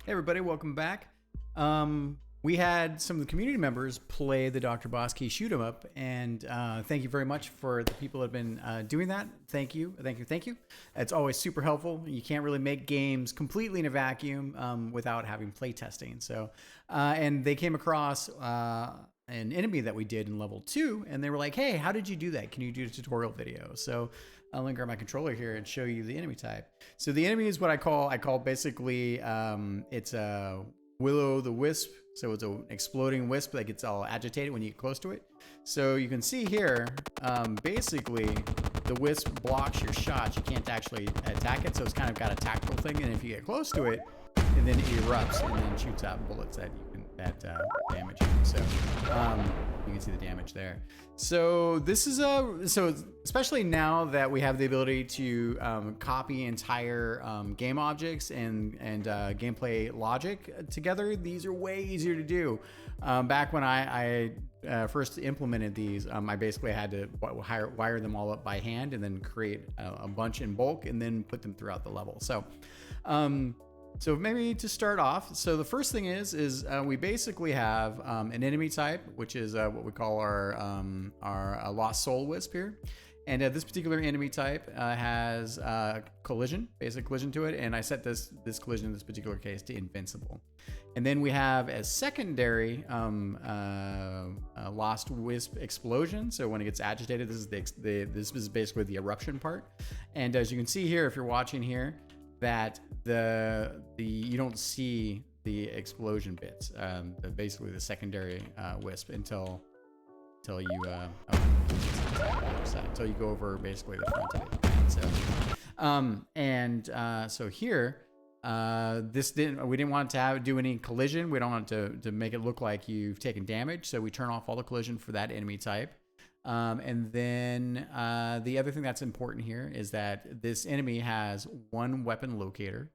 Hey everybody, welcome back. We had some of the community members play the DrBossKey shoot 'em up, and thank you very much for the people that have been doing that. Thank you. It's always super helpful. You can't really make games completely in a vacuum without having play testing. So, and they came across an enemy that we did in level 2, and they were like, "Hey, how did you do that? Can you do a tutorial video?" So I'll link my controller here and show you the enemy type. So the enemy is what I call basically it's a Willow the Wisp. So it's an exploding wisp that gets all agitated when you get close to it. So you can see here, basically the wisp blocks your shots. You can't actually attack it, so it's kind of got a tactical thing. And if you get close to it, and then it erupts and then shoots out bullets that damage you. So you can see the damage there. So this is so especially now that we have the ability to copy entire game objects and gameplay logic together, these are way easier to do. Back when I first implemented these, I basically had to wire them all up by hand and then create a bunch in bulk and then put them throughout the level. So maybe to start off, so the first thing is we basically have an enemy type, which is what we call our Lost Soul Wisp here. And this particular enemy type has collision, basic collision to it. And I set this collision in this particular case to invincible. And then we have as secondary Lost Wisp explosion. So when it gets agitated, this is basically the eruption part. And as you can see here, if you're watching here, that you don't see the explosion bits, basically the secondary wisp until you go over basically the front of it. So here we didn't want to do any collision. We don't want to make it look like you've taken damage, so we turn off all the collision for that enemy type. And then the other thing that's important here is that this enemy has one weapon locator,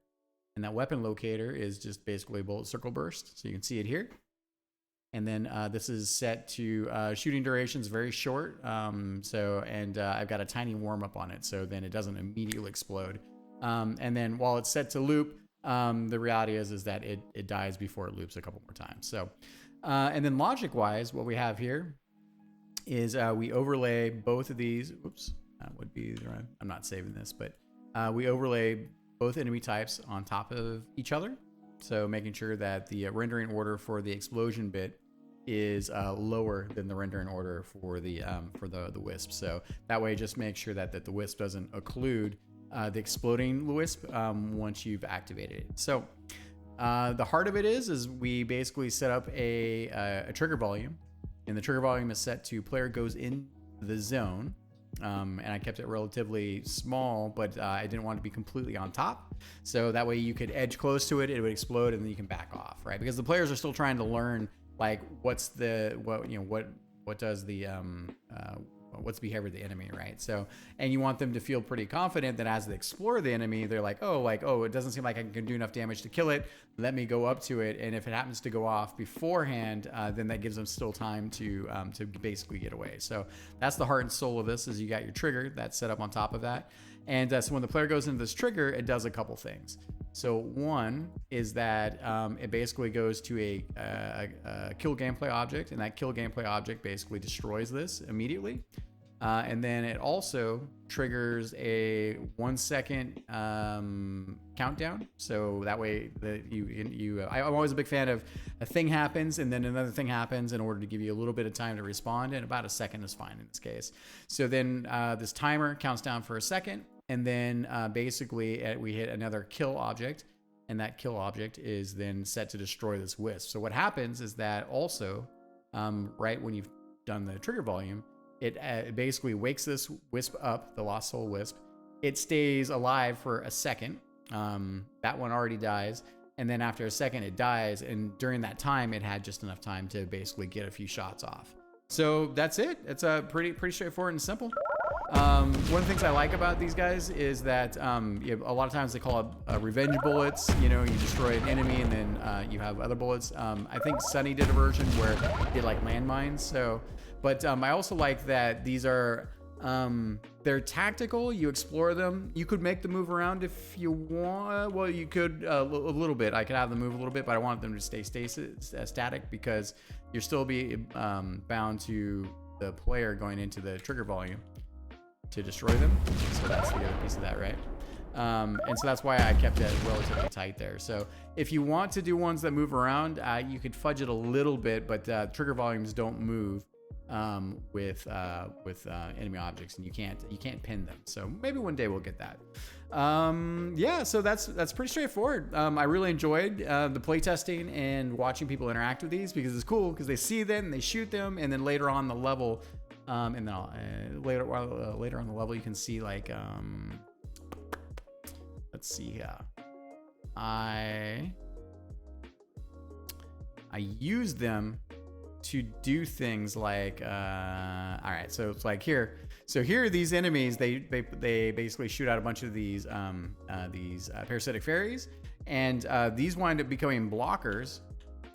and that weapon locator is just basically a bullet circle burst. So you can see it here. And then this is set to shooting durations very short. I've got a tiny warm up on it, so then it doesn't immediately explode. And then while it's set to loop, the reality is that it dies before it loops a couple more times. So, and then logic wise, what we have here is we overlay both of these. Oops, that would be the right. I'm not saving this, but we overlay both enemy types on top of each other. So making sure that the rendering order for the explosion bit is lower than the rendering order for the wisp. So that way, just make sure that the wisp doesn't occlude the exploding wisp once you've activated it. So the heart of it is we basically set up a trigger volume. And the trigger volume is set to player goes in the zone. And I kept it relatively small, but I didn't want to be completely on top. So that way you could edge close to it, it would explode, and then you can back off, right? Because the players are still trying to learn, like, what's the behavior of the enemy, right? So, and you want them to feel pretty confident that as they explore the enemy, they're like, oh, it doesn't seem like I can do enough damage to kill it. Let me go up to it, and if it happens to go off beforehand, then that gives them still time to basically get away. So that's the heart and soul of this. Is you got your trigger that's set up on top of that, and so when the player goes into this trigger, it does a couple things. So one is that it basically goes to a kill gameplay object, and that kill gameplay object basically destroys this immedately. And then it also triggers a 1 second countdown. So that way I'm always a big fan of a thing happens and then another thing happens in order to give you a little bit of time to respond. And about a second is fine in this case. So then this timer counts down for a second. And then basically we hit another kill object. And that kill object is then set to destroy this wisp. So what happens is that also, right when you've done the trigger volume, it basically wakes this wisp up, the Lost Soul Wisp. It stays alive for a second. That one already dies. And then after a second, it dies. And during that time, it had just enough time to basically get a few shots off. So that's it. It's pretty straightforward and simple. One of the things I like about these guys is that a lot of times they call it revenge bullets. You destroy an enemy and then you have other bullets. I think Sunny did a version where it did like landmines. But I also like that these are They're tactical. You explore them. You could make them move around if you want. Well, you could a little bit. I could have them move a little bit, but I want them to stay static because you'll still be bound to the player going into the trigger volume to destroy them. So that's the other piece of that, right? And so that's why I kept it relatively tight there. So if you want to do ones that move around, you could fudge it a little bit, but trigger volumes don't move with enemy objects, and you can't pin them. So maybe one day we'll get that. Yeah, so that's pretty straightforward. I really enjoyed the playtesting and watching people interact with these because it's cool because they see them, they shoot them, and then later on the level, and then later on the level you can see like let's see here. I use them to do things like all right, so it's like here these enemies, they basically shoot out a bunch of these parasitic fairies, and these wind up becoming blockers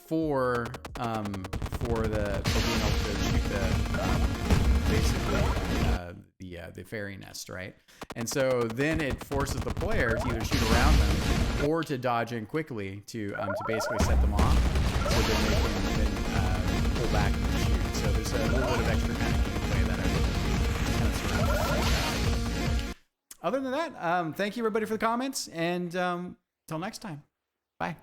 for being able to shoot the fairy nest, right? And so then it forces the player to either shoot around them or to dodge in quickly to basically set them off, so then they can then pull back and shoot. So there's a little bit of extra kind of gameplay that I really Other than that, thank you everybody for the comments, and till next time, bye.